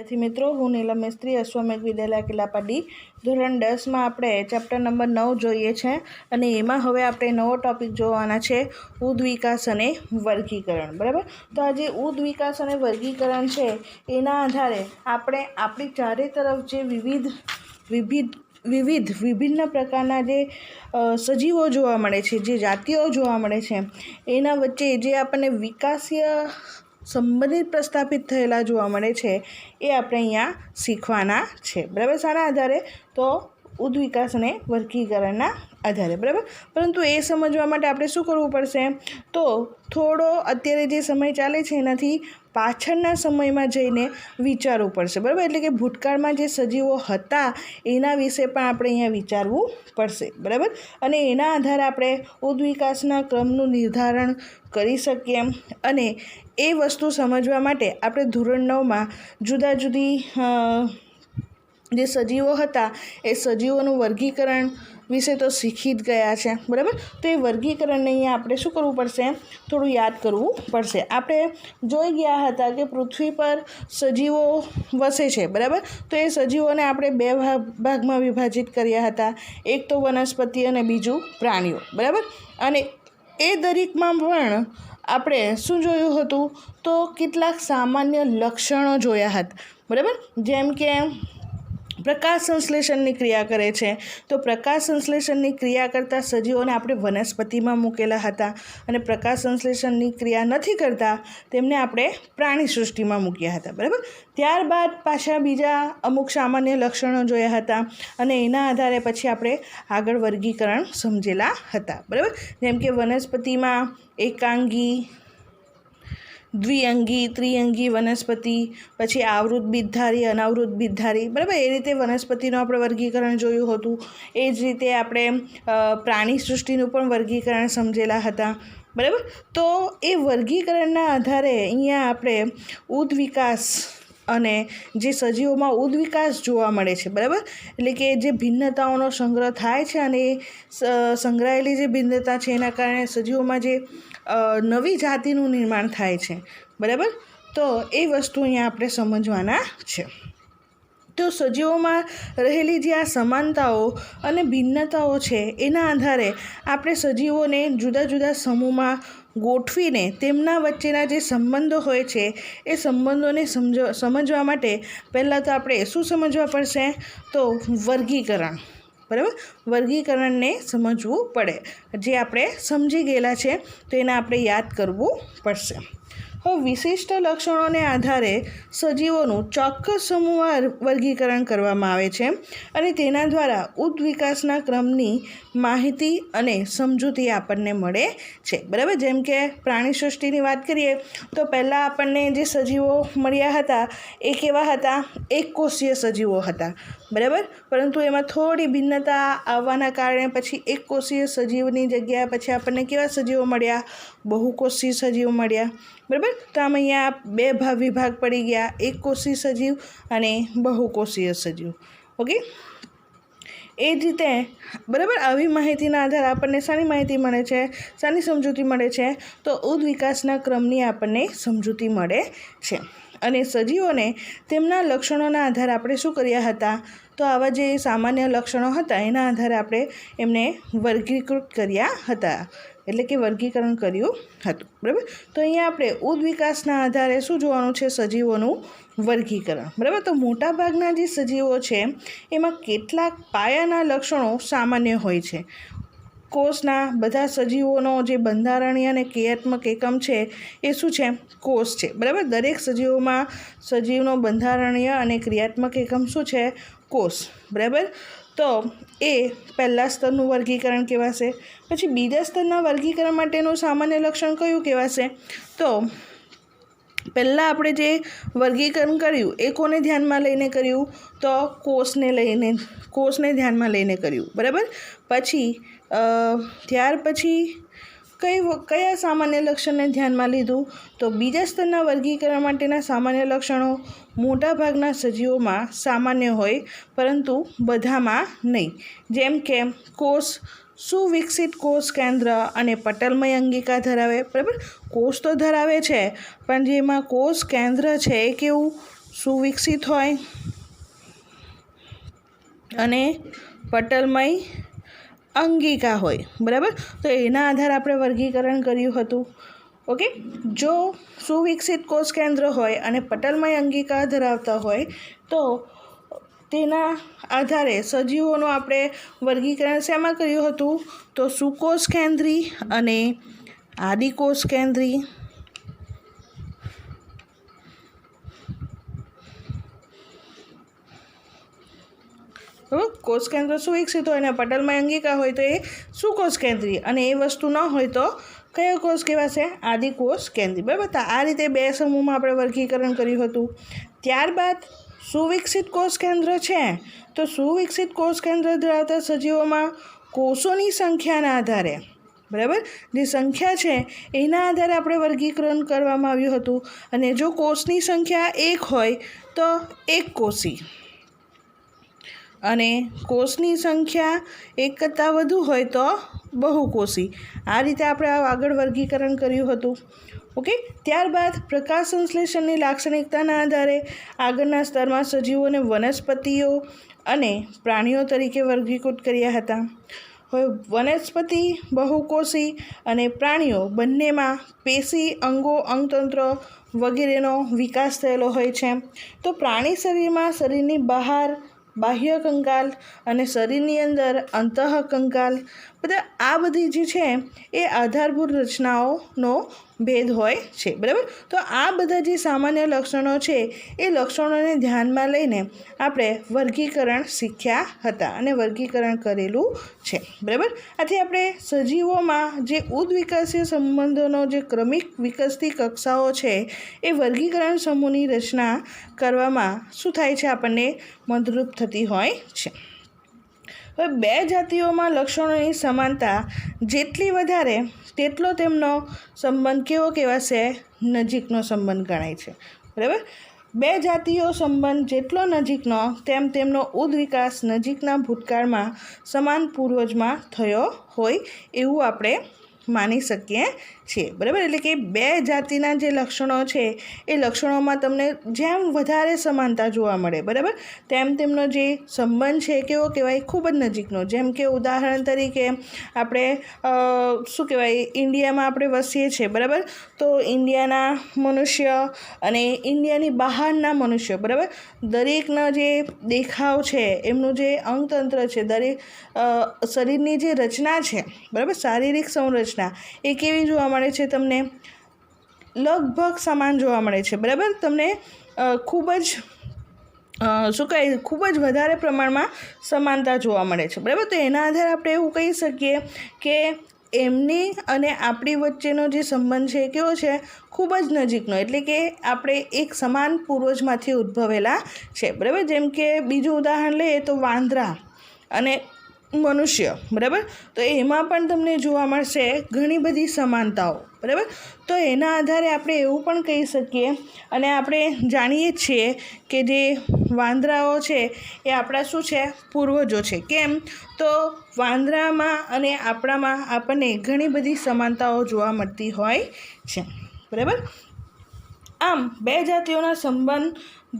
विद्यार्थी मित्रों, हूँ नीलम मिस्त्री अश्वमेघ विद्यालय किलापाडी ધોરણ 10 में આપણે ચેપ્ટર નંબર 9 જોઈએ છે અને એમાં હવે આપણે નવો ટોપિક જોવાના છે ઉદ્વિકાસ અને વર્ગીકરણ। બરાબર, તો આ જે ઉદ્વિકાસ અને વર્ગીકરણ છે એના આધારે આપણે આપણી ચારે તરફ જે વિભિન્ન પ્રકારના જે સજીવો જોવા મળે છે, જે જાતિઓ જોવા મળે છે, એના વચ્ચે જે આપણને વિકાસીય સંબંધિત પ્રસ્થાપિત થયેલા જોવા મળે છે એ આપણે અહીંયા શીખવાના છે। બરાબર, શાના આધારે? તો ઉદ્વિકાસ અને વર્ગીકરણના આધારે। બરાબર, પરંતુ એ સમજવા માટે આપણે શું કરવું પડશે? તો થોડો અત્યારે જે સમય ચાલે છે એનાથી પાછળના સમયમાં જઈને વિચારવું પડશે। બરાબર, એટલે કે ભૂતકાળમાં જે સજીવો હતા એના વિશે પણ આપણે અહીંયા વિચારવું પડશે। બરાબર, અને એના આધારે આપણે ઉદ્વિકાસના ક્રમનું નિર્ધારણ કરી શકીએ અને એ વસ્તુ સમજવા માટે આપણે ધોરણ 9માં જુદા જુદી જે સજીવો હતા એ સજીવોનું વર્ગીકરણ વિશે તો શીખી જ ગયા છે। બરાબર, તો એ વર્ગીકરણને અહીંયા આપણે શું કરવું પડશે? થોડું યાદ કરવું પડશે। આપણે જોઈ ગયા હતા કે પૃથ્વી પર સજીવો વસે છે। બરાબર, તો એ સજીવોને આપણે બે ભાગમાં વિભાજિત કર્યા હતા, એક તો વનસ્પતિ અને બીજું પ્રાણીઓ। બરાબર, અને એ દરેકમાં પણ આપણે શું જોયું હતું? તો કેટલાક સામાન્ય લક્ષણો જોયા હતા। બરાબર, જેમ કે પ્રકાશ સંશ્લેષણની ક્રિયા કરે છે, તો પ્રકાશ સંશ્લેષણની ક્રિયા કરતા સજીવોને આપણે વનસ્પતિમાં મૂકેલા હતા અને પ્રકાશ સંશ્લેષણની ક્રિયા નથી કરતા તેમને આપણે પ્રાણી સૃષ્ટિમાં મૂક્યા હતા। બરાબર, ત્યારબાદ પાછા બીજા અમુક સામાન્ય લક્ષણો જોયા હતા અને એના આધારે પછી આપણે આગળ વર્ગીકરણ સમજેલા હતા। બરાબર, જેમ કે વનસ્પતિમાં એકાંગી, દ્વિઅંગી, ત્રિઅંગી વનસ્પતિ, પછી આવૃત બીજધારી, અનાવૃત બીજધારી। બરાબર, એ રીતે વનસ્પતિનું આપણે વર્ગીકરણ જોયું હતું। એ જ રીતે આપણે પ્રાણી સૃષ્ટિનું પણ વર્ગીકરણ સમજેલા હતા। બરાબર, તો એ વર્ગીકરણના આધારે અહીંયા આપણે ઉદ્વિકાસ અને જે સજીવોમાં ઉદ્વિકાસ જોવા મળે છે, બરાબર, એટલે કે જે ભિન્નતાઓનો સંગ્રહ થાય છે અને એ સંગ્રહાયેલી જે ભિન્નતા છે એના કારણે સજીવોમાં જે નવી જાતિનું નિર્માણ થાય છે। બરાબર, તો એ વસ્તુ અહીંયા આપણે સમજવાના છે। તો સજીવોમાં રહેલી જે આ સમાનતાઓ અને ભિન્નતાઓ છે એના આધારે આપણે સજીવોને જુદા જુદા સમૂહમાં ગોઠવીને તેમના વચ્ચેના જે સંબંધો હોય છે એ સંબંધોને સમજવા માટે પહેલાં તો આપણે શું સમજવા પડશે? તો વર્ગીકરણ। બરાબર, વર્ગીકરણને સમજવું પડે। જે આપણે સમજી ગયેલા છે તો એને આપણે યાદ કરવું પડશે। હવે વિશિષ્ટ લક્ષણોને આધારે સજીવોનું ચોક્કસ સમૂહ વર્ગીકરણ કરવામાં આવે છે અને તેના દ્વારા ઉદ્વિકાસના ક્રમની માહિતી અને સમજૂતી આપણને મળે છે। બરાબર, જેમ કે પ્રાણી સૃષ્ટિની વાત કરીએ તો પહેલાં આપણને જે સજીવો મળ્યા હતા એ કેવા હતા? એકકોષીય સજીવો હતા। બરાબર, પરંતુ એમાં થોડી ભિન્નતા આવવાના કારણે પછી એકકોષીય સજીવની જગ્યાએ પછી આપણને કેવા સજીવો મળ્યા? બહુકોષીય સજીવો મળ્યા। બરાબર, તો આમ અહીંયા બે વિભાગ પડી ગયા, એકકોષીય સજીવ અને બહુકોષીય સજીવ। ઓકે, એ જ રીતે બરાબર આવી માહિતીના આધારે આપણને શાની માહિતી મળે છે? શાની સમજૂતી મળે છે? તો ઉદ્વિકાસના ક્રમની આપણને સમજૂતી મળે છે અને સજીવોને તેમના લક્ષણોના આધારે આપણે શું કર્યા હતા? તો આવા જે સામાન્ય લક્ષણો હતા એના આધારે આપણે એમને વર્ગીકૃત કર્યા હતા, એટલે કે વર્ગીકરણ કર્યું હતું। બરાબર, તો અહીંયા આપણે ઉદ્વિકાસના આધારે શું જોવાનું છે? સજીવોનું વર્ગીકરણ। બરાબર, તો મોટાભાગના જે સજીવો છે એમાં કેટલાક પાયાના લક્ષણો સામાન્ય હોય છે। કોષના બધા સજીવોનો જે બંધારણીય અને ક્રિયાત્મક એકમ છે એ શું છે? કોષ છે। બરાબર, દરેક સજીવનો બંધારણીય અને ક્રિયાત્મક એકમ શું છે? કોષ। બરાબર, તો એ પહેલા સ્તરનું વર્ગીકરણ કહેવાશે। પછી બીજા સ્તરના વર્ગીકરણ માટેનું સામાન્ય લક્ષણ કયું કહેવાશે? તો પહેલાં આપણે જે વર્ગીકરણ કર્યું એ કોને ધ્યાનમાં લઈને કર્યું? તો કોષને ધ્યાનમાં લઈને કર્યું। બરાબર, પછી ત્યાર પછી કયા સામાન્ય લક્ષણને ધ્યાનમાં લીધું? તો બીજા સ્તરના વર્ગીકરણ માટેના સામાન્ય લક્ષણો મોટાભાગના સજીવોમાં સામાન્ય હોય પરંતુ બધામાં નહીં। જેમ કે કોષ સુવિકસિત કોષ કેન્દ્ર અને પટલમય અંગિકા ધરાવે। બરાબર, કોષ તો ધરાવે છે પણ જેમાં કોષ કેન્દ્ર છે એ કેવું? સુવિકસિત હોય અને પટલમય અંગિકા હોય, બરાબર. તો એના આધારે આપણે વર્ગીકરણ કર્યું હતું. ઓકે, જો સુવિકસિત કોષ કેન્દ્ર હોય અને પટલમય અંગિકા ધરાવતા હોય તો તેના આધારે સજીવોનું આપણે વર્ગીકરણ શેમાં કર્યું હતું? તો સુકોષ કેન્દ્રી અને આદિકોષ કેન્દ્રી. કોષ કેન્દ્ર સુવિકસિત હોય અને પટલમય અંગિકા હોય તો એ સુકોષ કેન્દ્રી, અને એ વસ્તુ ન હોય તો કયો કોષ કહેવાશે? આદિકોષ કેન્દ્રી, બરાબર. તો આ રીતે બે સમૂહમાં આપણે વર્ગીકરણ કર્યું હતું. ત્યારબાદ સુવિકસિત કોષ કેન્દ્ર છે, તો સુવિકસિત કોષ કેન્દ્ર ધરાવતા સજીવોમાં કોષોની સંખ્યાના આધારે, બરાબર, જે સંખ્યા છે એના આધારે આપણે વર્ગીકરણ કરવામાં આવ્યું હતું. અને જો કોષની સંખ્યા 1 હોય તો એક કોષી, અને કોષની સંખ્યા 1 કરતાં વધુ હોય તો બહુકોષી. આ રીતે આપણે આગળ વર્ગીકરણ કર્યું હતું. ઓકે, ત્યારબાદ પ્રકાશ સંશ્લેષણની લાક્ષણિકતાના આધારે આગળના સ્તરમાં સજીવોને વનસ્પતિઓ અને પ્રાણીઓ તરીકે વર્ગીકૃત કર્યા હતા. હવે વનસ્પતિ, બહુકોષી અને પ્રાણીઓ બંનેમાં પેશી, અંગો, અંગતંત્ર વગેરેનો વિકાસ થયેલો હોય છે. તો પ્રાણી શરીરમાં શરીરની બહાર બાહ્ય કંકાલ અને શરીરની અંદર અંતઃકંકાલ, બધા આ બધી જે છે એ આધારભૂત રચનાઓનો ભેદ હોય છે, બરાબર. તો આ બધા જે સામાન્ય લક્ષણો છે એ લક્ષણોને ધ્યાનમાં લઈને આપણે વર્ગીકરણ શીખ્યા હતા અને વર્ગીકરણ કરેલું છે, બરાબર. આથી આપણે સજીવોમાં જે ઉદ્વિકાસીય સંબંધોનો જે ક્રમિક વિકસતી કક્ષાઓ છે એ વર્ગીકરણ સમૂહની રચના કરવામાં શું થાય છે? આપણને મદદરૂપ થતી હોય છે. હવે બે જાતિઓમાં લક્ષણોની સમાનતા જેટલી વધારે તેટલો તેમનો સંબંધ કેવો કહેવાશે? નજીકનો સંબંધ ગણાય છે, બરાબર. બે જાતિઓ સંબંધ જેટલો નજીકનો તેમ તેમનો ઉદ્વિકાસ નજીકના ભૂતકાળમાં સમાન પૂર્વજમાં થયો હોય એવું આપણે માની શકીએ છીએ, બરાબર. એટલે કે બે જાતિના જે લક્ષણો છે એ લક્ષણોમાં તમને જેમ વધારે સમાનતા જોવા મળે, બરાબર, તેમ તેમનો જે સંબંધ છે કેવો કહેવાય? ખૂબ જ નજીકનો. જેમ કે ઉદાહરણ તરીકે આપણે શું કહેવાય, ઇન્ડિયામાં આપણે વસીએ છીએ, બરાબર. તો ઇન્ડિયાના મનુષ્ય અને ઇન્ડિયાની બહારના મનુષ્ય, બરાબર, દરેકનો જે દેખાવ છે, એમનું જે અંગતંત્ર છે, દરેક શરીરની જે રચના છે, બરાબર, શારીરિક સંરચના એ કેવી જોવા મળે છે? તમને લગભગ સમાન જોવા મળે છે, બરાબર. તમને ખૂબ જ ખૂબ જ વધારે પ્રમાણમાં સમાનતા જોવા મળે છે, બરાબર. તો એના આધારે આપણે એવું કહી શકીએ કે એમની અને આપણી વચ્ચેનો જે સંબંધ છે કેવો છે? ખૂબ જ નજીકનો. એટલે કે આપણે એક સમાન પૂર્વજમાંથી ઉદ્ભવેલા છે, બરાબર. જેમ કે બીજું ઉદાહરણ લઈએ તો વાંદરા અને મનુષ્ય, બરાબર. તો એમાં પણ તમને જોવા મળશે ઘણી બધી સમાનતાઓ, બરાબર. તો એના આધારે આપણે એવું પણ કહી શકીએ, અને આપણે જાણીએ જ છીએ કે જે વાંદરાઓ છે એ આપણા શું છે? પૂર્વજો છે. કેમ? તો વાંદરામાં અને આપણામાં આપણને ઘણી બધી સમાનતાઓ જોવા મળતી હોય છે, બરાબર. આમ બે જાતિઓના સંબંધ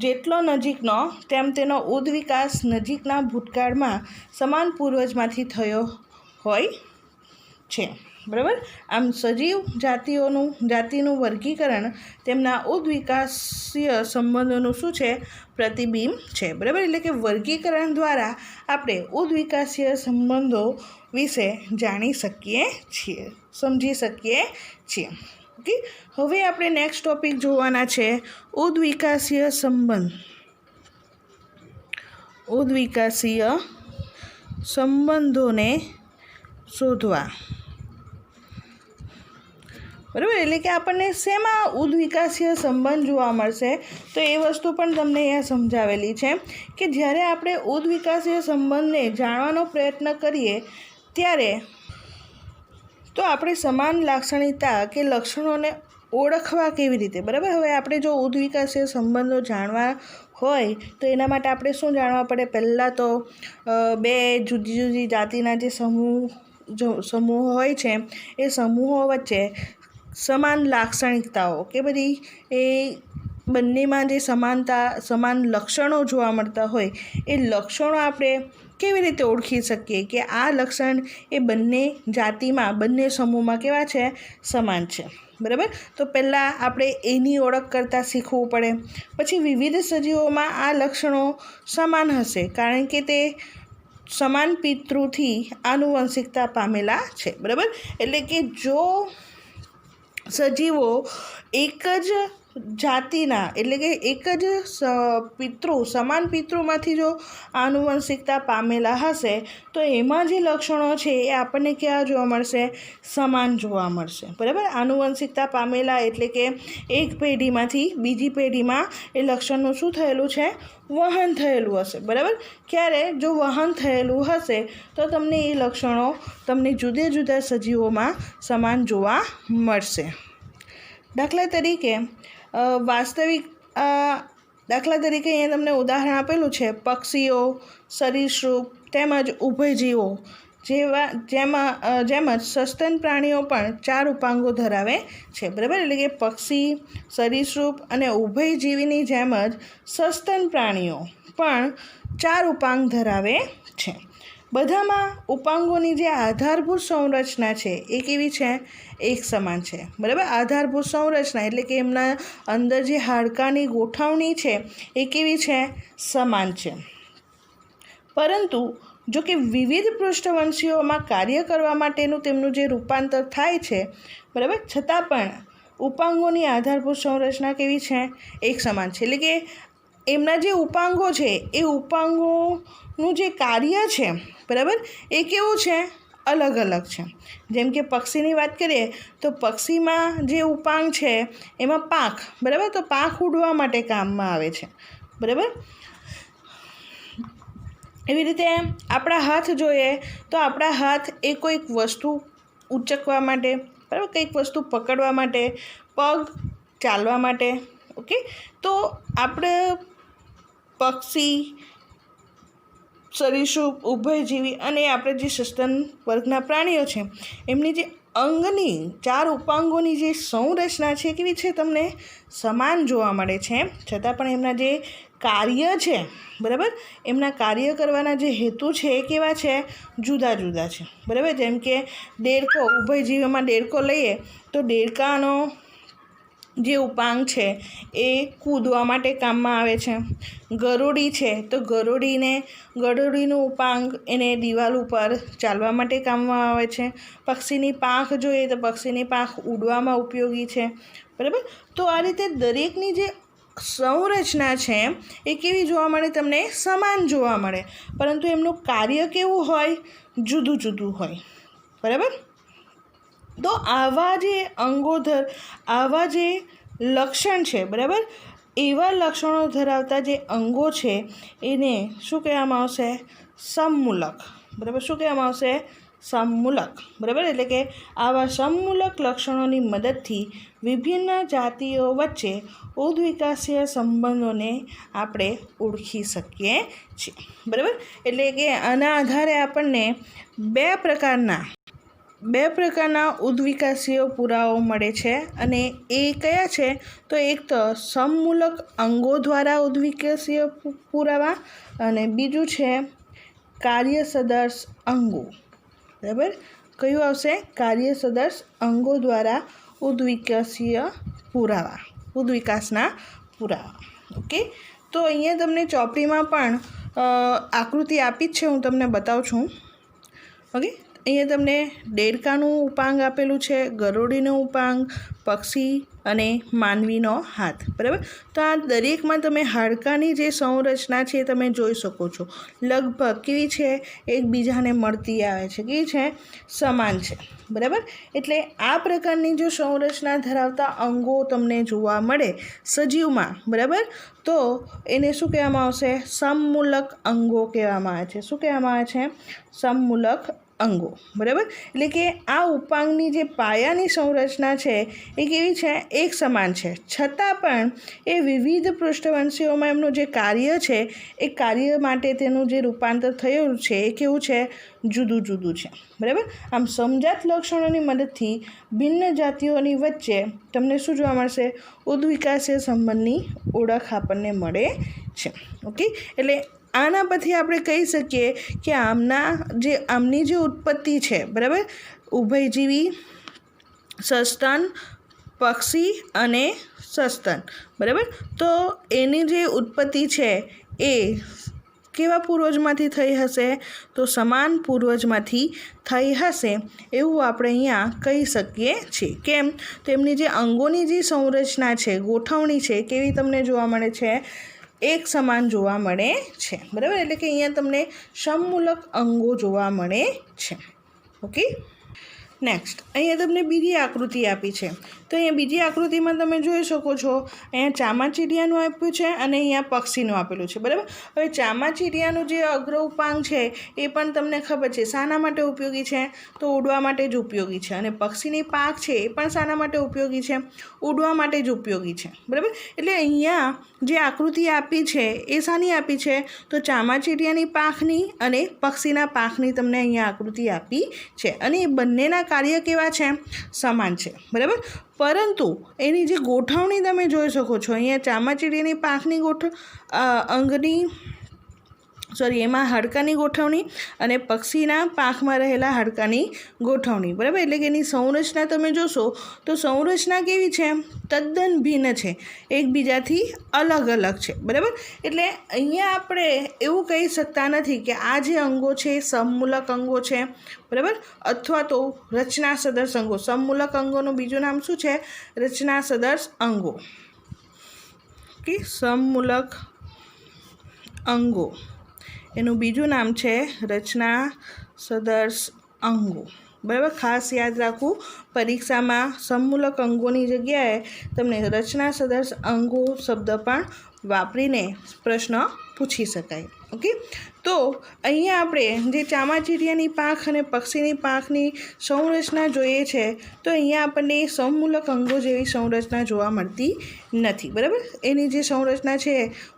જેટલો નજીકનો તેમ તેનો ઉદ્વિકાસ નજીકના ભૂતકાળમાં સમાન પૂર્વજમાંથી થયો હોય છે, બરાબર. આમ સજીવ જાતિનું વર્ગીકરણ તેમના ઉદ્વિકાસીય સંબંધોનું શું છે? પ્રતિબિંબ છે, બરાબર. એટલે કે વર્ગીકરણ દ્વારા આપણે ઉદ્વિકાસીય સંબંધો વિશે જાણી શકીએ છીએ, સમજી શકીએ છીએ. ઓકે, હવે આપણે નેક્સ્ટ ટોપિક જોવાના છે ઉદ્વિકાસીય સંબંધ. ઉદ્વિકાસીય સંબંધોને શોધવા, બરાબર. એટલે કે આપણને શેમાં ઉદ્વિકાસીય સંબંધ જોવા મળશે? તો એ વસ્તુ પણ તમને અહીંયા સમજાવેલી છે કે જ્યારે આપણે ઉદ્વિકાસીય સંબંધને જાણવાનો પ્રયત્ન કરીએ ત્યારે તો આપણે સમાન લાક્ષણિકતા કે લક્ષણોને ઓળખવા કેવી રીતે, બરાબર. હવે આપણે જો ઉદ્વિકાસીય સંબંધો જાણવા હોય તો એના માટે આપણે શું જાણવા પડે? પહેલાં તો બે જુદી જુદી જાતિના જે સમૂહો હોય છે એ સમૂહો વચ્ચે સમાન લાક્ષણિકતાઓ કે બધી એ બંનેમાં જે સમાન લક્ષણો જોવા મળતા હોય એ લક્ષણો આપણે કેવી રીતે ઓળખી શકીએ કે આ લક્ષણ એ બંને જાતિમાં બંને સમૂહમાં કેવા છે? સમાન છે. બરાબર. તો પહેલાં આપણે એની ઓળખ કરતાં શીખવું પડે. પછી વિવિધ સજીવોમાં આ લક્ષણો સમાન હશે કારણ કે તે સમાન પિતૃથી આનુવંશિકતા પામેલા છે. બરાબર. એટલે કે જો સજીવો એક જ જાતિના એટલે કે એક જ સમાન પિતૃમાંથી જો આનુવંશિકતા પામેલા હશે તો એમાં જે લક્ષણો છે એ આપણને ક્યાં જોવા મળશે? સમાન જોવા મળશે. બરાબર. આનુવંશિકતા પામેલા એટલે કે એક પેઢીમાંથી બીજી પેઢીમાં એ લક્ષણનું શું થયેલું છે? વહન થયેલું હશે. બરાબર. ક્યારે? જો વહન થયેલું હશે તો તમને એ લક્ષણો તમને જુદા જુદા સજીવોમાં સમાન જોવા મળશે. દાખલા તરીકે અહીંયા તમને ઉદાહરણ આપેલું છે પક્ષીઓ, સરીસૃપ તેમજ ઉભયજીવો જેમજ સસ્તન પ્રાણીઓ પણ 4 ઉપાંગો ધરાવે છે. બરાબર. એટલે કે પક્ષી, સરીસૃપ અને ઉભયજીવીની જેમ જ સસ્તન પ્રાણીઓ પણ 4 ઉપાંગ ધરાવે છે. બધામાં ઉપાંગોની જે આધારભૂત સંરચના છે એ કેવી છે? એક સમાન છે. બરાબર. આધારભૂત સંરચના એટલે કે એમના અંદર જે હાડકાની ગોઠવણી છે એ કેવી છે? સમાન છે. પરંતુ જો કે વિવિધ પૃષ્ઠવંશીઓમાં કાર્ય કરવા માટેનું તેમનું જે રૂપાંતર થાય છે, બરાબર, છતાં પણ ઉપાંગોની આધારભૂત સંરચના કેવી છે? એક સમાન છે. એટલે કે એમના જે ઉપાંગો છે એ ઉપાંગોનું જે કાર્ય છે, બરાબર, એ કેવું છે? અલગ અલગ છે. જેમ કે પક્ષીની વાત કરીએ તો પક્ષીમાં જે ઉપાંગ છે એમાં પાંખ, બરાબર, તો પાંખ ઉડવા માટે કામમાં આવે છે. બરાબર. એવી રીતે આપણા હાથ જોઈએ તો આપણા હાથ એ કોઈક વસ્તુ ઉચકવા માટે, બરાબર, કંઈક વસ્તુ પકડવા માટે, પગ ચાલવા માટે. ઓકે. તો આપણે પક્ષી, સરીસૃપ, ઉભયજીવી અને આપણે જે સસ્તન વર્ગના પ્રાણીઓ છે એમની જે અંગની 4 ઉપાંગોની જે સંરચના છે કેવી છે? તમને સમાન જોવા મળે છે. છતાં પણ એમના જે કાર્ય છે, બરાબર, એમના કાર્ય કરવાના જે હેતુ છે એ કેવા છે? જુદા જુદા છે. બરાબર. જેમ કે દેડકો, ઉભયજીવીમાં દેડકો લઈએ તો દેડકાનો જે ઉપાંગ છે એ કૂદવા માટે કામમાં આવે છે. ગરોળી છે તો ગરોળીનું ઉપાંગ એને દિવાલ ઉપર ચાલવા માટે કામમાં આવે છે. પક્ષીની પાંખ જોઈએ તો પક્ષીની પાંખ ઉડવામાં ઉપયોગી છે. બરાબર. તો આ રીતે દરેકની જે સંરચના છે એ કેવી જોવા મળે? તમને સમાન જોવા મળે, પરંતુ એમનું કાર્ય કેવું હોય? જુદું જુદું હોય. બરાબર. તો આવા જે લક્ષણ છે, બરાબર, એવા લક્ષણો ધરાવતા જે અંગો છે એને શું કહેવામાં આવશે? સમમૂલક. બરાબર. શું કહેવામાં આવશે? સમમૂલક. બરાબર. એટલે કે આવા સમમૂલક લક્ષણોની મદદથી વિભિન્ન જાતિઓ વચ્ચે ઉદ્વિકાસીય સંબંધોને આપણે ઓળખી શકીએ છીએ. બરાબર. એટલે કે આના આધારે આપણને બે પ્રકારના ઉદ્વિકાસીય પુરાવાઓ મળે છે અને એ કયા છે? તો એક તો સમમૂલક અંગો દ્વારા ઉદ્વિકાસીય પુરાવા અને બીજું છે કાર્યસદર્શ અંગો. બરાબર. કયું આવશે? કાર્યસદર્શ અંગો દ્વારા ઉદ્વિકાસના પુરાવા. ઓકે. તો અહીંયા તમને ચોપડીમાં પણ આકૃતિ આપી જ છે, હું તમને બતાવું છું. ઓકે. અહીંયા તમને દેડકાનું ઉપાંગ આપેલું છે, ગરોળીનું ઉપાંગ, પક્ષી અને માનવીનો હાથ. બરાબર. તો આ દરેકમાં તમે હાડકાની જે સંરચના છે તમે જોઈ શકો છો. લગભગ કેવી છે? એકબીજાને મળતી આવે છે. કેવી છે? સમાન છે. બરાબર. એટલે આ પ્રકારની જો સંરચના ધરાવતા અંગો તમને જોવા મળે સજીવમાં, બરાબર, તો એને શું કહેવામાં આવશે? સમમૂલક અંગો કહેવામાં આવે છે. શું કહેવામાં આવે છે? સમમૂલક અંગો, બરાબર. એટલે કે આ ઉપાંગની જે પાયાની સંરચના છે એ કેવી છે? એક સમાન છે, છતાં પણ એ વિવિધ પૃષ્ઠવંશીઓમાં એમનું જે કાર્ય છે એ કાર્ય માટે તેનું જે રૂપાંતર થયું છે એ કેવું છે? જુદું જુદું છે, બરાબર. આમ સમજાત લક્ષણોની મદદથી ભિન્ન જાતિઓની વચ્ચે તમને શું જોવા મળશે? ઉદ્વિકાસીય સંબંધની ઓળખ આપણને મળે છે. ઓકે, એટલે આના પરથી આપણે કહી શકીએ કે આમની જે ઉત્પત્તિ છે, બરાબર, ઉભયજીવી, સસ્તન, પક્ષી અને સસ્તન, બરાબર. તો એની જે ઉત્પત્તિ છે એ કેવા પૂર્વજમાંથી થઈ હશે? તો સમાન પૂર્વજમાંથી થઈ હશે એવું આપણે અહીંયા કહી શકીએ છીએ. કેમ? તો એમની જે અંગોની જે સંરચના છે, ગોઠવણી છે, કેવી તમને જોવા મળે છે? એક સમાન જોવા મળે છે, બરાબર. એટલે કે અહીંયા તમને સમમૂલક અંગો જોવા મળે છે. ઓકે, નેક્સ્ટ અહીંયા તમને બીજી આકૃતિ આપી છે. તો અહીંયા બીજી આકૃતિમાં તમે જોઈ શકો છો, અહીંયા ચામાચીડિયાનું આપ્યું છે અને અહીંયા પક્ષીનું આપેલું છે, બરાબર. હવે ચામાચીડિયાનું જે અગ્ર ઉપાંગ છે એ પણ તમને ખબર છે શાના માટે ઉપયોગી છે? તો ઉડવા માટે જ ઉપયોગી છે. અને પક્ષીની પાંખ છે એ પણ શાના માટે ઉપયોગી છે? ઉડવા માટે જ ઉપયોગી છે, બરાબર. એટલે અહીંયા જે આકૃતિ આપી છે એ શાની આપી છે? તો ચામાચીડિયાની પાંખની અને પક્ષીના પાંખની તમને અહીંયા આકૃતિ આપી છે. અને એ બંનેના કાર્ય કેવા છે? સમાન છે, બરાબર. પરંતુ એની જે ગોઠવણી તમે જોઈ શકો છો, અહીંયા ચામાચીડિયાની પાંખની એમાં હાડકાની ગોઠવણી અને પક્ષીના પાંખમાં રહેલા હાડકાની ગોઠવણી, બરાબર. એટલે કે એની સંરચના તમે જોશો તો સંરચના કેવી છે? તદ્દન ભિન્ન છે, એકબીજાથી અલગ અલગ છે, બરાબર. એટલે અહીંયા આપણે એવું કહી શકતા નથી કે આ જે અંગો છે એ સમમૂલક અંગો છે, બરાબર, અથવા તો રચના સદર્શ અંગો. સમમૂલક અંગોનું બીજું નામ શું છે? રચના સદર્શ અંગો. ઓકે, સમમૂલક અંગો એનું બીજું નામ છે રચના સદર્શ અંગો, બરાબર. ખાસ યાદ રાખવું, પરીક્ષામાં સમમૂલક અંગોની જગ્યાએ તમને રચના સદર્શ અંગો શબ્દ પણ વાપરીને પ્રશ્ન પૂછી શકાય. ઓકે, તો અહીંયા આપણે જે ચામાચીડિયાની પાંખ અને પક્ષીની પાંખની સંરચના જોઈએ છે તો અહીંયા આપણને સમમૂલક અંગો જેવી સંરચના જોવા મળતી નથી, બરાબર. એની જે સંરચના છે,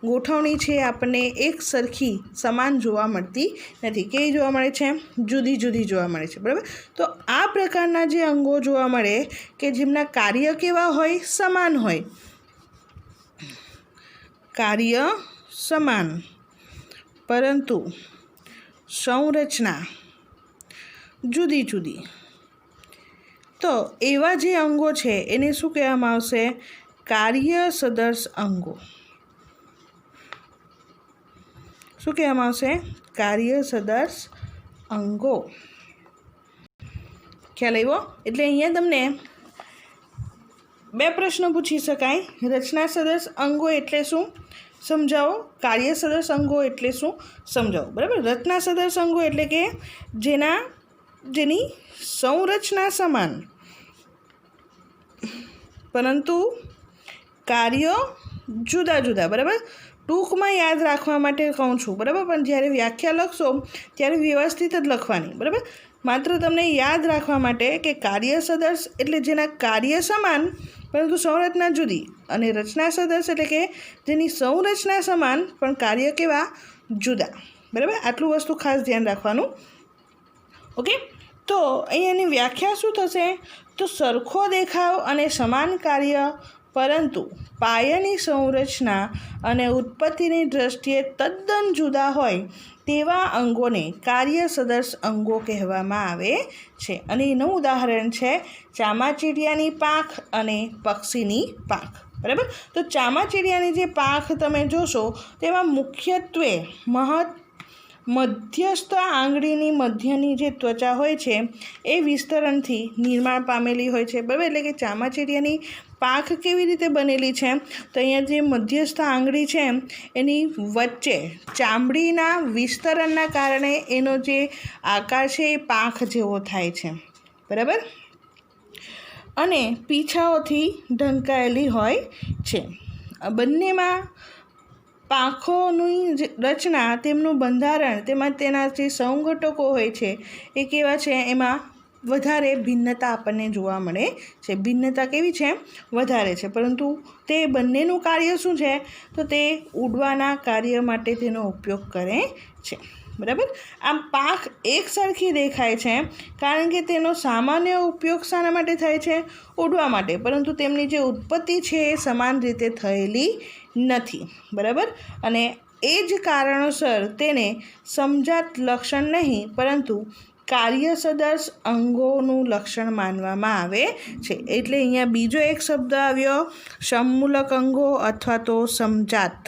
ગોઠવણી છે, આપણને એક સરખી સમાન જોવા મળતી નથી. કેવી જોવા મળે છે? જુદી જુદી જોવા મળે છે, બરાબર. તો આ પ્રકારના જે અંગો જોવા મળે કે જેમના કાર્ય કેવા હોય? સમાન હોય, કાર્ય સમાન પરંતુ સંરચના જુદી જુદી. તો એવા જે અંગો છે એને શું કહેવામાં આવશે? કાર્ય સદર્શ અંગો. શું કહેવામાં આવશે? કાર્ય સદર્શ અંગો. ખ્યાલ આવ્યો? એટલે અહીંયા તમને બે પ્રશ્નો પૂછી શકાય. રચના સદર્શ અંગો એટલે શું? સમજાવો. કાર્ય સદર્શ અંગો એટલે શું? સમજાવો, બરાબર. રચના સદર્શ અંગો એટલે કે જેની સંરચના સમાન પરંતુ કાર્યો જુદા જુદા, બરાબર. ટૂંકમાં યાદ રાખવા માટે કહું છું, બરાબર. પણ જ્યારે વ્યાખ્યા લખશો ત્યારે વ્યવસ્થિત જ લખવાની, બરાબર. માત્ર તમને યાદ રાખવા માટે કે કાર્ય સદર્શ એટલે જેના કાર્ય સમાન પરંતુ સંરચના જુદી, અને રચના સદર્શ એટલે કે જેની સંરચના સમાન પણ કાર્ય કેવા? જુદા, બરાબર. આટલું વસ્તુ ખાસ ધ્યાન રાખવાનું. ઓકે, તો અહીંયાની વ્યાખ્યા શું થશે? તો સરખો દેખાવ અને સમાન કાર્ય પરંતુ પાયાની સંરચના અને ઉત્પત્તિની દ્રષ્ટિએ તદ્દન જુદા હોય તેવા અંગોને કાર્ય સદર્શ અંગો કહેવામાં આવે છે. અને એનું ઉદાહરણ છે ચામાચીડિયાની પાંખ અને પક્ષીની પાંખ, બરાબર. તો ચામાચીડિયાની જે પાંખ તમે જોશો તેમાં મુખ્યત્વે મધ્યસ્થ આંગળીની મધ્યની જે ત્વચા હોય છે એ વિસ્તરણથી નિર્માણ પામેલી હોય છે, બરાબર. એટલે કે ચામાચીડિયાની પાંખ કેવી રીતે બનેલી છે? તો અહીંયા જે મધ્યસ્થ આંગળી છે એની વચ્ચે ચામડીના વિસ્તરણના કારણે એનો જે આકાર છે એ પાંખ જેવો થાય છે, બરાબર. અને પીછાઓથી ઢંકાયેલી હોય છે. બંનેમાં પાંખોની રચના, તેમનું બંધારણ, તેમાં તેના જે સંઘટકો હોય છે એ કેવા છે, એમાં વધારે ભિન્નતા આપણને જોવા મળે છે. ભિન્નતા કેવી છે? વધારે છે. પરંતુ તે બંનેનું કાર્ય શું છે? તો તે ઉડવાના કાર્ય માટે તેનો ઉપયોગ કરે છે. બરાબર. આમ પાંખ એક સરખી દેખાય છે કારણ કે તેનો સામાન્ય ઉપયોગ શાના માટે થાય છે? ઉડવા માટે. પરંતુ તેમની જે ઉત્પત્તિ છે એ સમાન રીતે થયેલી નથી. બરાબર. અને એ જ કારણોસર તેને સમજાત લક્ષણ નહીં પરંતુ કાર્યસદર્શ અંગોનું લક્ષણ માનવામાં આવે છે. એટલે અહીંયા બીજો એક શબ્દ આવ્યો, સમમૂલક અંગો અથવા તો સમજાત.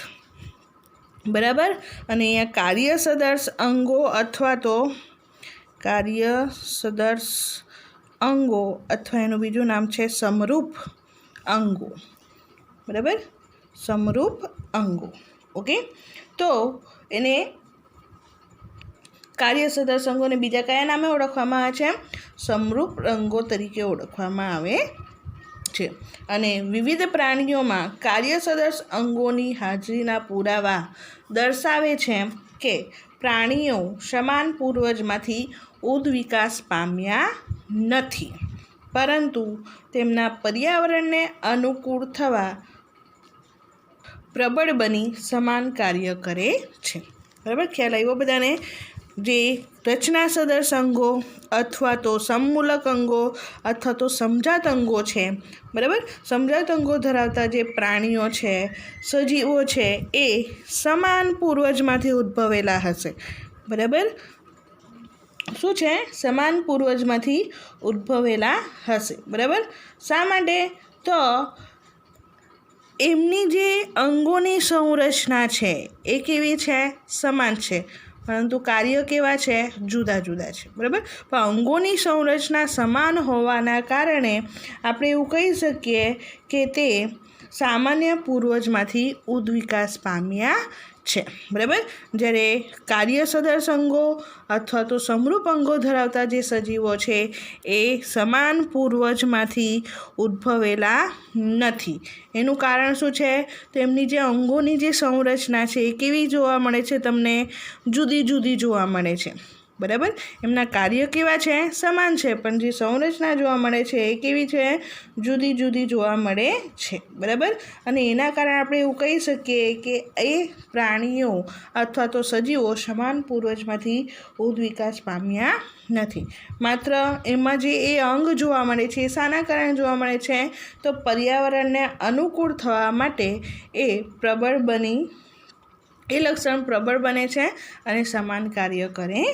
બરાબર. અને અહીંયા કાર્યસદર્શ અંગો અથવા તો કાર્યસદર્શ અંગો અથવા એનું બીજું નામ છે સમરૂપ અંગો. બરાબર. સમરૂપ અંગો. ઓકે. તો એને કાર્યસદર્શ અંગોને બીજા કયા નામે ઓળખવામાં આવે છે? સમરૂપ અંગો તરીકે ઓળખવામાં આવે છે. અને વિવિધ પ્રાણીઓમાં કાર્યસદર્શ અંગોની હાજરીના પુરાવા દર્શાવે છે કે પ્રાણીઓ સમાન પૂર્વજમાંથી ઉદ્વિકાસ પામ્યા નથી, પરંતુ તેમના પર્યાવરણને અનુકૂળ થવા પ્રબળ બની સમાન કાર્ય કરે છે. બરાબર. ખ્યાલ આવ્યો બધાને? જે રચના સદર્શ અંગો અથવા તો સમમૂલક અંગો અથવા તો સમજાત અંગો છે. બરાબર. સમજાત અંગો ધરાવતા જે પ્રાણીઓ છે, સજીવો છે, એ સમાન પૂર્વજમાંથી ઉદ્ભવેલા હશે. બરાબર. શું છે? સમાન પૂર્વજમાંથી ઉદ્ભવેલા હશે. બરાબર. શા માટે? તો એમની જે અંગોની સંરચના છે એ કેવી છે? સમાન છે, પરંતુ કાર્ય કેવા છે? જુદા જુદા છે. બરાબર. પણ અંગોની સંરચના સમાન હોવાના કારણે આપણે એવું કહી શકીએ કે તે સામાન્ય પૂર્વજમાંથી ઉદ્વિકાસ પામ્યા છે. બરાબર. જ્યારે કાર્યસદર્શ અંગો અથવા તો સમરૂપ અંગો ધરાવતા જે સજીવો છે એ સમાન પૂર્વજમાંથી ઉદ્ભવેલા નથી. એનું કારણ શું છે? તો એમની જે અંગોની જે સંરચના છે એ કેવી જોવા મળે છે? તમને જુદી જુદી જોવા મળે છે. બરાબર. એમના કાર્ય કેવા છે? સમાન છે, પણ જે સંરચના જોવા મળે છે એ કેવી છે? જુદી જુદી જોવા મળે છે. બરાબર. અને એના કારણે આપણે એવું કહી શકીએ કે એ પ્રાણીઓ અથવા તો સજીવો સમાન પૂર્વજમાંથી ઉદ્વિકાસ પામ્યા નથી. માત્ર એમાં જે એ અંગ જોવા મળે છે એ શાના કારણે જોવા મળે છે? તો પર્યાવરણને અનુકૂળ થવા માટે એ પ્રબળ બની એ લક્ષણ પ્રબળ બને છે અને સમાન કાર્ય કરે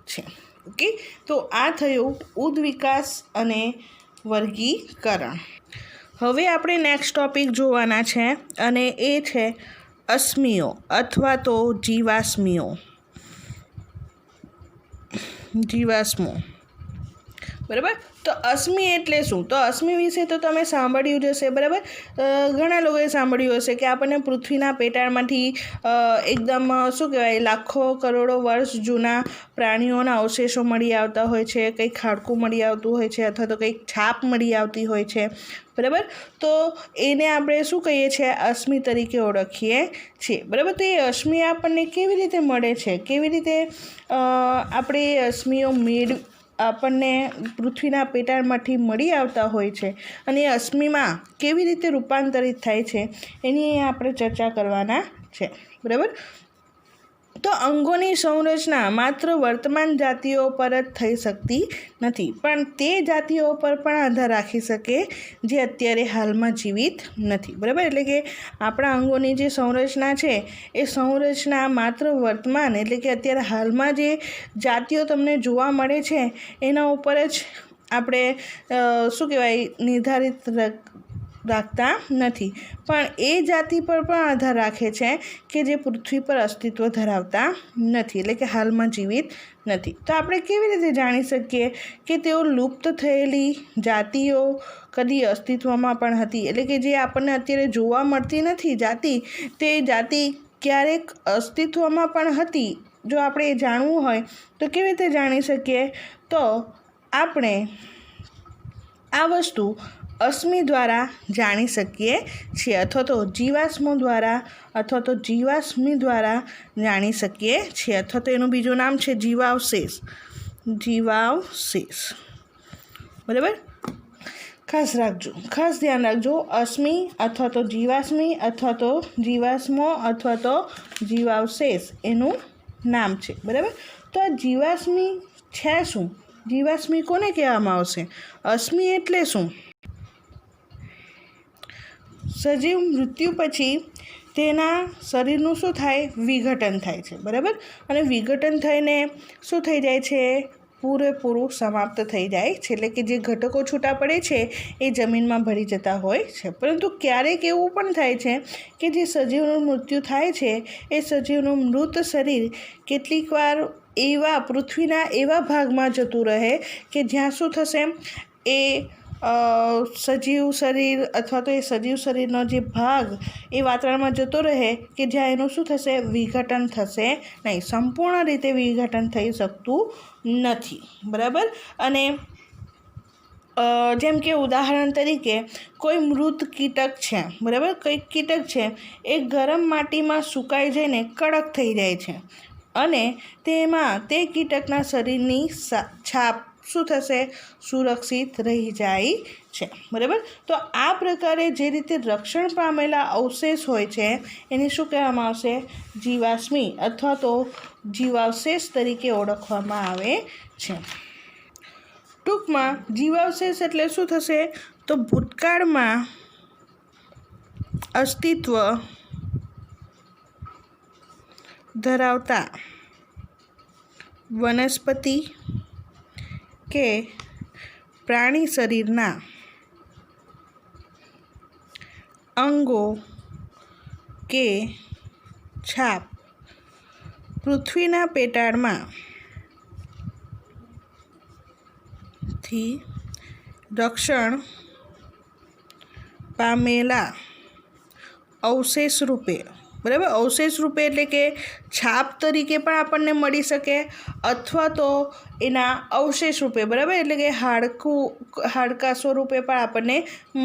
છે. ઓકે. તો આ થયું ઉદ્વિકાસ અને વર્ગીકરણ. હવે આપણે નેક્સ્ટ ટોપિક જોવાના છે અને એ છે અશ્મિઓ અથવા તો જીવાશ્મિઓ. જીવાશ્મો. બરાબર. તો અશ્મિ એટલે શું? તો અશ્મિ વિશે તો તમે સાંભળ્યું જ હશે. બરાબર. ઘણા લોકોએ સાંભળ્યું હશે કે આપણને પૃથ્વીના પેટાળમાંથી એકદમ શું કહેવાય, લાખો કરોડો વર્ષ જૂના પ્રાણીઓના અવશેષો મળી આવતા હોય છે, કંઈક હાડકું મળી આવતું હોય છે અથવા તો કંઈક છાપ મળી આવતી હોય છે. બરાબર. તો એને આપણે શું કહીએ છીએ? અશ્મિ તરીકે ઓળખીએ છીએ. બરાબર. તો એ અશ્મિ આપણને કેવી રીતે મળે છે? કેવી રીતે આપણે એ અશ્મિઓ આપણને પૃથ્વીના પેટાળમાંથી મળી આવતા હોય છે અને એ અશ્મિમાં કેવી રીતે રૂપાંતરિત થાય છે એની આપણે ચર્ચા કરવાના છે. બરાબર. તો અંગોની સંરચના માત્ર વર્તમાન જાતિઓ પર જ થઈ શકતી નથી, પણ તે જાતિઓ પર પણ આધાર રાખી શકે જે અત્યારે હાલમાં જીવિત નથી. બરાબર. એટલે કે આપણા અંગોની જે સંરચના છે એ સંરચના માત્ર વર્તમાન એટલે કે અત્યારે હાલમાં જે જાતિઓ તમને જોવા મળે છે એના ઉપર જ આપણે શું કહેવાય, નિર્ધારિત રાખતા નથી, પણ એ જાતિ પર પણ આધાર રાખે છે કે જે પૃથ્વી પર અસ્તિત્વ ધરાવતા નથી, એટલે કે હાલમાં જીવિત નથી. તો આપણે કેવી રીતે જાણી શકીએ કે તેઓ લુપ્ત થયેલી જાતિઓ કદી અસ્તિત્વમાં પણ હતી, એટલે કે જે આપણને અત્યારે જોવા મળતી નથી જાતિ, તે જાતિ ક્યારેક અસ્તિત્વમાં પણ હતી? જો આપણે એ જાણવું હોય તો કેવી રીતે જાણી શકીએ? તો આપણે આ વસ્તુ અશ્મિ દ્વારા જાણી શકીએ છીએ, અથવા તો જીવાશ્મો દ્વારા અથવા તો જીવાશ્મિ દ્વારા જાણી શકીએ છીએ, અથવા તો એનું બીજું નામ છે જીવાવશેષ. જીવાવશેષ. બરાબર, ખાસ રાખજો, ખાસ ધ્યાન રાખજો. અશ્મિ અથવા તો જીવાશ્મિ અથવા તો જીવાશ્મો અથવા તો જીવાવશેષ એનું નામ છે. બરાબર, તો આ જીવાશ્મિ છે શું? જીવાશ્મિ કોને કહેવામાં આવશે? અશ્મિ એટલે શું? સજીવ મૃત્યુ પછી તેના શરીરનું શું થાય? વિઘટન થાય છે. બરાબર, અને વિઘટન થઈને શું થઈ જાય છે? પૂરેપૂરું સમાપ્ત થઈ જાય છે. એટલે કે જે ઘટકો છૂટા પડે છે એ જમીનમાં ભળી જતા હોય છે. પરંતુ ક્યારેક એવું પણ થાય છે કે જે સજીવનું મૃત્યુ થાય છે એ સજીવનું મૃત શરીર કેટલીક વાર એવા પૃથ્વીના એવા ભાગમાં જતું રહે કે જ્યાં શું થશે? એ સજીવ શરીર અથવા તો એ સજીવ શરીરનો જે ભાગ એ વાતાવરણમાં જતો રહે કે જ્યાં એનું શું થશે? વિઘટન થશે નહીં. સંપૂર્ણ રીતે વિઘટન થઈ શકતું નથી. બરાબર, અને જેમ કે ઉદાહરણ તરીકે કોઈ મૃત કીટક છે. બરાબર, કંઈક કીટક છે એ ગરમ માટીમાં સુકાઈ જઈને કડક થઈ જાય છે અને તેમાં તે કીટકના શરીરની છાપ શું થશે? સુરક્ષિત રહી જાય છે. બરાબર, તો આ પ્રકારે જે રીતે રક્ષણ પામેલા અવશેષ હોય છે એને શું કહેવામાં આવશે? જીવાશ્મિ અથવા તો જીવાવશેષ તરીકે ઓળખવામાં આવે છે. ટૂંકમાં જીવાવશેષ એટલે શું થશે? તો ભૂતકાળમાં અસ્તિત્વ ધરાવતા વનસ્પતિ કે પ્રાણી શરીરના અંગો કે છાપ પૃથ્વીના પેટાળમાં થી રક્ષણ પામેલા અવશેષ રૂપે. બરાબર, અવશેષ રૂપે એટલે કે છાપ તરીકે પણ આપણને મળી શકે અથવા તો એના અવશેષ રૂપે. બરાબર, એટલે કે હાડકાં સ્વરૂપે પણ આપણને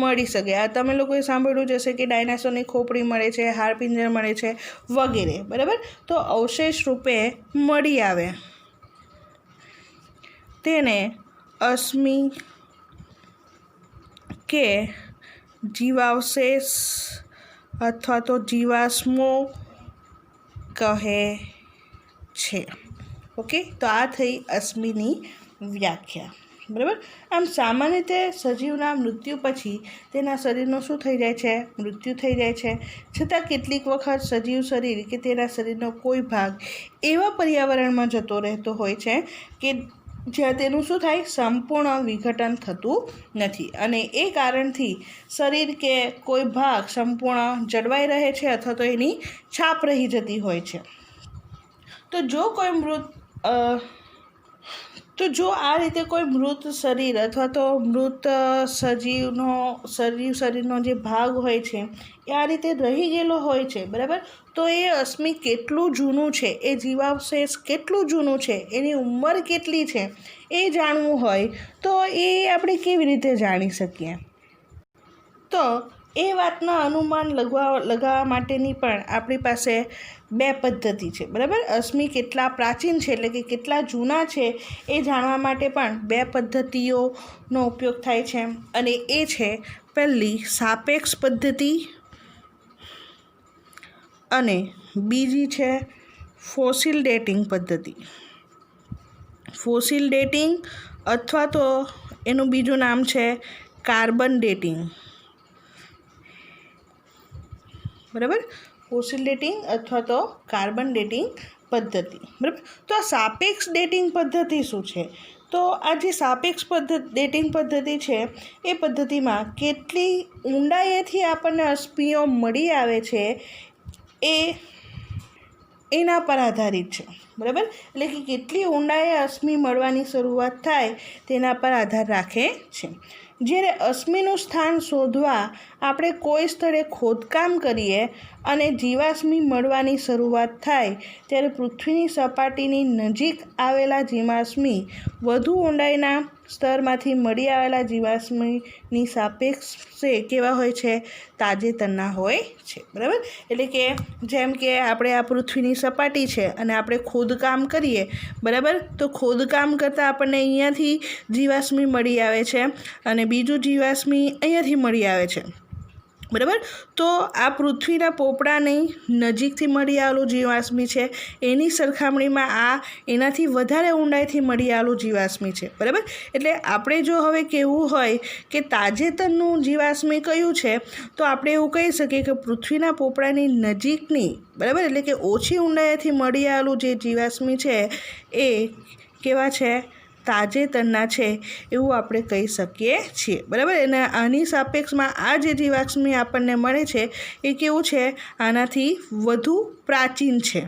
મળી શકે. આ તમે લોકોએ સાંભળ્યું જ હશે કે ડાયનાસોરની ખોપડી મળે છે, હાડપિંજર મળે છે વગેરે. બરાબર, તો અવશેષ રૂપે મળી આવે તેને અશ્મિ કે જીવાવશેષ અથવા તો જીવાશ્મો કહે છે. ઓકે, તો આ થઈ અશ્મિની વ્યાખ્યા. બરાબર, આમ સામાન્ય રીતે સજીવના મૃત્યુ પછી તેના શરીરનું શું થઈ જાય છે? મૃત્યુ થઈ જાય છે. છતાં કેટલીક વખત સજીવ શરીર કે તેના શરીરનો કોઈ ભાગ એવા પર્યાવરણમાં જતો રહેતો હોય છે કે જ્યાં તેનું શું થાય? સંપૂર્ણ વિઘટન થતું નથી અને એ કારણથી શરીર કે કોઈ ભાગ સંપૂર્ણ જળવાઈ રહે છે અથવા તો એની છાપ રહી જતી હોય છે. તો જો આ રીતે કોઈ મૃત શરીર અથવા તો મૃત સજીવ શરીરનો જે ભાગ હોય છે એ આ રીતે રહી ગયેલો હોય છે. બરાબર, તો એ અશ્મિ કેટલું જૂનું છે, એ જીવાવશેષ કેટલું જૂનું છે, એની ઉંમર કેટલી છે એ જાણવું હોય તો એ આપણે કેવી રીતે જાણી શકીએ? તો એ વાતના અનુમાન લગાવવા માટેની પણ આપણી પાસે બે પદ્ધતિ છે. બરાબર, અશ્મિ કેટલા પ્રાચીન છે એટલે કે કેટલા જૂના છે એ જાણવા માટે પણ બે પદ્ધતિઓનો ઉપયોગ થાય છે. અને એ છે પહેલી સાપેક્ષ પદ્ધતિ અને બીજી છે ફોસિલ ડેટિંગ પદ્ધતિ. ફોસિલ ડેટિંગ અથવા તો એનું બીજું નામ છે કાર્બન ડેટિંગ. બરાબર, ફોસિલ ડેટિંગ અથવા તો કાર્બન ડેટિંગ પદ્ધતિ. બરાબર, તો આ સાપેક્ષ ડેટિંગ પદ્ધતિ શું છે? તો આ જે સાપેક્ષ ડેટિંગ પદ્ધતિ છે એ પદ્ધતિમાં કેટલી ઊંડાઈએથી આપણને અશ્મિઓ મળી આવે છે એના પર આધારિત છે. બરાબર, એટલે કે કેટલી ઊંડાઈએ અશ્મિ મળવાની શરૂઆત થાય તેના પર આધાર રાખે છે. જ્યારે અશ્મિનું સ્થાન શોધવા આપણે કોઈ સ્થળે ખોદકામ કરીએ અને જીવાશ્મિ મળવાની શરૂઆત થાય ત્યારે પૃથ્વીની સપાટીની નજીક આવેલા જીવાશ્મિ વધુ ઊંડાઈના સ્તરમાંથી મળી આવેલા જીવાશ્મની સાપેક્ષે કેવા હોય છે? તાજેતરના હોય છે, બરાબર. એટલે કે જેમ કે આપણે આ પૃથ્વીની સપાટી છે અને આપણે ખોદકામ કરીએ, બરાબર, તો ખોદકામ કરતાં આપણને અહીંયાથી જીવાશ્મી મળી આવે છે અને બીજું જીવાશ્મી અહીંયાથી મળી આવે છે, બરાબર. તો આ પૃથ્વીના પોપડાની નજીકથી મળી આવેલું જીવાશ્મી છે, એની સરખામણીમાં આ એનાથી વધારે ઊંડાઈથી મળી આવેલું જીવાશ્મી છે, બરાબર. એટલે આપણે જો હવે કહેવું હોય કે તાજેતરનું જીવાશ્મી કયું છે, તો આપણે એવું કહી શકીએ કે પૃથ્વીના પોપડાની નજીકની, બરાબર, એટલે કે ઓછી ઊંડાઈથી મળી આવેલું જે જીવાશ્મી છે એ કેવા છે? તાજેતરના છે, એવું આપણે કહી શકીએ છીએ, બરાબર. અને આની સાપેક્ષમાં આ જે જીવાશ્મી આપણને મળે છે એ કેવું છે? આનાથી વધુ પ્રાચીન છે,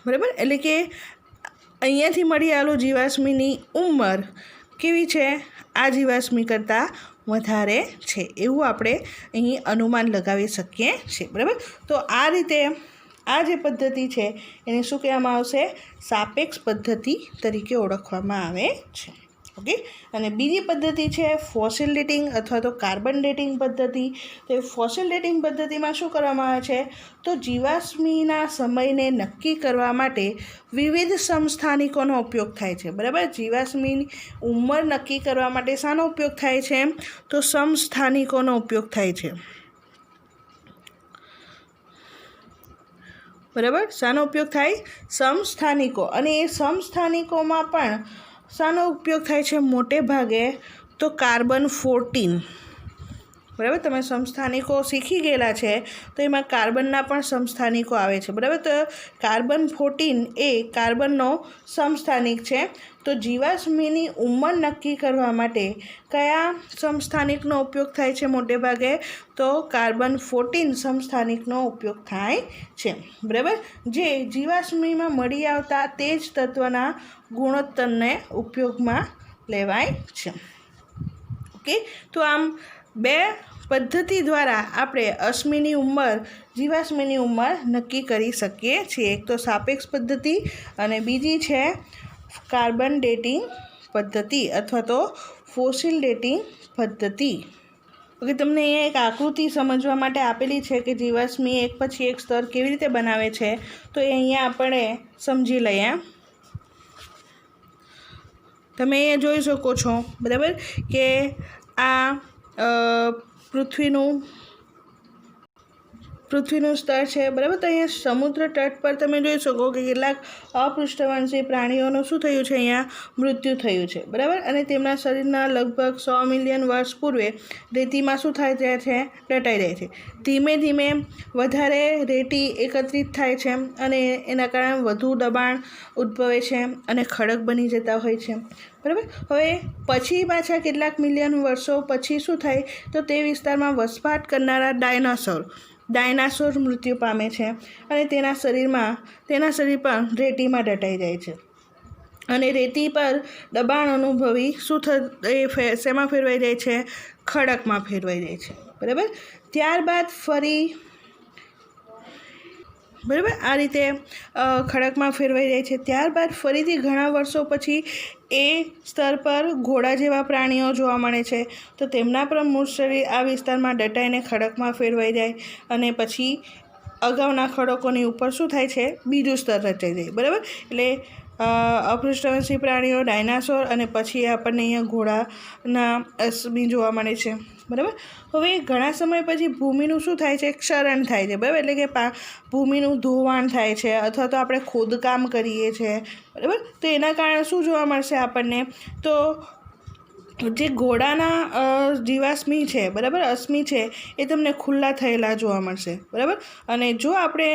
બરાબર. એટલે કે અહીંયાથી મળી આવેલું જીવાશ્મીની ઉંમર કેવી છે? આ જીવાશ્મી કરતાં વધારે છે, એવું આપણે અહીં અનુમાન લગાવી શકીએ છીએ, બરાબર. તો આ રીતે આ જે પદ્ધતિ છે એને શું કહેવામાં આવશે? સાપેક્ષ પદ્ધતિ તરીકે ઓળખવામાં આવે છે, ઓકે. અને બીજી પદ્ધતિ છે ફોસિલ ડેટિંગ અથવા તો કાર્બન ડેટિંગ પદ્ધતિ. તો એ ફોસિલ ડેટિંગ પદ્ધતિમાં શું કરવામાં આવે છે? તો જીવાશ્મીના સમયને નક્કી કરવા માટે વિવિધ સમસ્થાનિકોનો ઉપયોગ થાય છે, બરાબર. જીવાશ્મીની ઉંમર નક્કી કરવા માટે શાનો ઉપયોગ થાય છે? તો સમસ્થાનિકોનો ઉપયોગ થાય છે, બરાબર. શાનો ઉપયોગ થાય? સમસ્થાનિકો. અને એ સમસ્થાનિકોમાં પણ શાનો ઉપયોગ થાય છે? મોટે ભાગે તો કાર્બન-14, બરાબર. તમે સમસ્થાનિકો શીખી ગયેલા છે તો એમાં કાર્બનના પણ સમસ્થાનિકો આવે છે, બરાબર. તો કાર્બન-14 એ કાર્બનનો સમસ્થાનિક છે. તો જીવાશ્મીની ઉંમર નક્કી કરવા માટે કયા સમસ્થાનિકનો ઉપયોગ થાય છે? મોટે ભાગે તો કાર્બન-14 સમસ્થાનિકનો ઉપયોગ થાય છે, બરાબર. જે જીવાશ્મીમાં મળી આવતા તે જ તત્વના ગુણોત્તરને ઉપયોગમાં લેવાય છે, ઓકે. તો આમ બે પદ્ધતિ દ્વારા આપણે અશ્મિની ઉંમર, જીવાશ્મીની ઉંમર નક્કી કરી શકીએ છીએ. એક તો સાપેક્ષ પદ્ધતિ અને બીજી છે કાર્બન ડેટિંગ પદ્ધતિ અથવા તો ફોસિલ ડેટિંગ પદ્ધતિ, ઓકે. તમને અહીંયા એક આકૃતિ સમજવા માટે આપેલી છે કે જીવાશ્મી એક પછી એક સ્તર કેવી રીતે બનાવે છે, તો એ અહીંયા આપણે સમજી લઈએ. તમે અહીંયા જોઈ શકો છો, બરાબર, કે આ પૃથ્વીનું સ્તર છે, બરાબર. તો અહીંયા સમુદ્ર તટ પર તમે જોઈ શકો કે કેટલાક અપૃષ્ઠવંશી પ્રાણીઓનું શું થયું છે? અહીંયા મૃત્યુ થયું છે, બરાબર. અને તેમના શરીરના લગભગ 100 મિલિયન વર્ષ પૂર્વે રેતીમાં શું થાય છે? દટાઈ જાય છે. ધીમે ધીમે વધારે રેતી એકત્રિત થાય છે અને એના કારણે વધુ દબાણ ઉદ્ભવે છે અને ખડક બની જતા હોય છે, બરાબર. હવે પછી પાછા કેટલાક મિલિયન વર્ષો પછી શું થાય? તો તે વિસ્તારમાં વસવાટ કરનારા ડાયનાસોર મૃત્યુ પામે છે અને તેના શરીર પર રેતીમાં દટાઈ જાય છે અને રેતી પર દબાણ અનુભવી શેમાં ફેરવાઈ જાય છે? ખડકમાં ફેરવાઈ જાય છે, બરાબર. ત્યારબાદ ફરી, બરાબર, આ રીતે ખડકમાં ફેરવાઈ જાય છે. ત્યારબાદ ફરીથી ઘણા વર્ષો પછી એ સ્તર પર ઘોડા જેવા પ્રાણીઓ જોવા મળે છે. તો તેમના પણ મૂળ શરીર આ વિસ્તારમાં દટાઈને ખડકમાં ફેરવાઈ જાય અને પછી અગાઉના ખડકોની ઉપર શું થાય છે? બીજું સ્તર રચાઈ જાય, બરાબર. એટલે અપૃષ્ઠવંશી પ્રાણીઓ, ડાયનાસોર અને પછી આપણને અહીંયા ઘોડાના અશ્મિ જોવા મળે છે, બરાબર. હવે ઘણા સમય પછી ભૂમિનું શું થાય છે? ક્ષરણ થાય છે, બરાબર. એટલે કે ભૂમિનું ધોવાણ થાય છે અથવા તો આપણે ખોદકામ કરીએ છીએ, બરાબર. તો એના કારણે શું જોવા મળશે આપણને? તો જે ઘોડાના જીવાશ્મી છે, બરાબર, અશ્મિ છે, એ તમને ખુલ્લા થયેલા જોવા મળશે, બરાબર. અને જો આપણે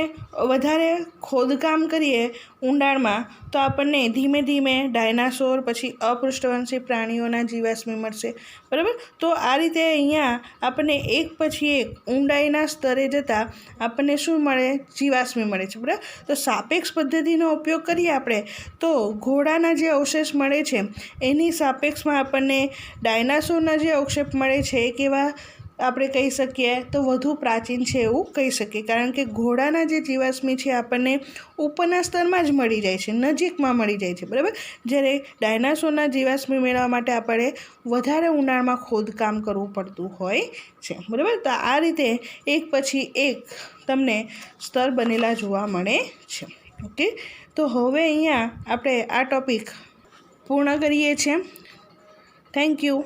વધારે ખોદકામ કરીએ ઊંડાણમાં તો આપણને ધીમે ધીમે ડાયનાસોર પછી અપૃષ્ઠવંશી પ્રાણીઓના જીવાશ્મી મળશે, બરાબર. તો આ રીતે અહીંયા આપણને એક પછી એક ઊંડાઈના સ્તરે જતાં આપણને શું મળે? જીવાશ્મી મળે છે, બરાબર. તો સાપેક્ષ પદ્ધતિનો ઉપયોગ કરીએ આપણે તો ઘોડાના જે અવશેષ મળે છે એની સાપેક્ષમાં આપણને ડાયનાસોરના જે અવશેષ મળે છે એ કેવા આપણે કહી શકીએ તો વધુ પ્રાચીન છે એવું કહી શકીએ, કારણ કે ઘોડાના જે જીવાશ્મી છે આપણને ઉપરના સ્તરમાં જ મળી જાય છે, નજીકમાં મળી જાય છે, બરાબર. જ્યારે ડાયનાસોરના જીવાશ્મી મેળવવા માટે આપણે વધારે ઊંડાણમાં ખોદકામ કરવું પડતું હોય છે, બરાબર. તો આ રીતે એક પછી એક તમને સ્તર બનેલા જોવા મળે છે. ઓકે, તો હવે અહીંયા આપણે આ ટૉપિક પૂર્ણ કરીએ છીએ. Thank you.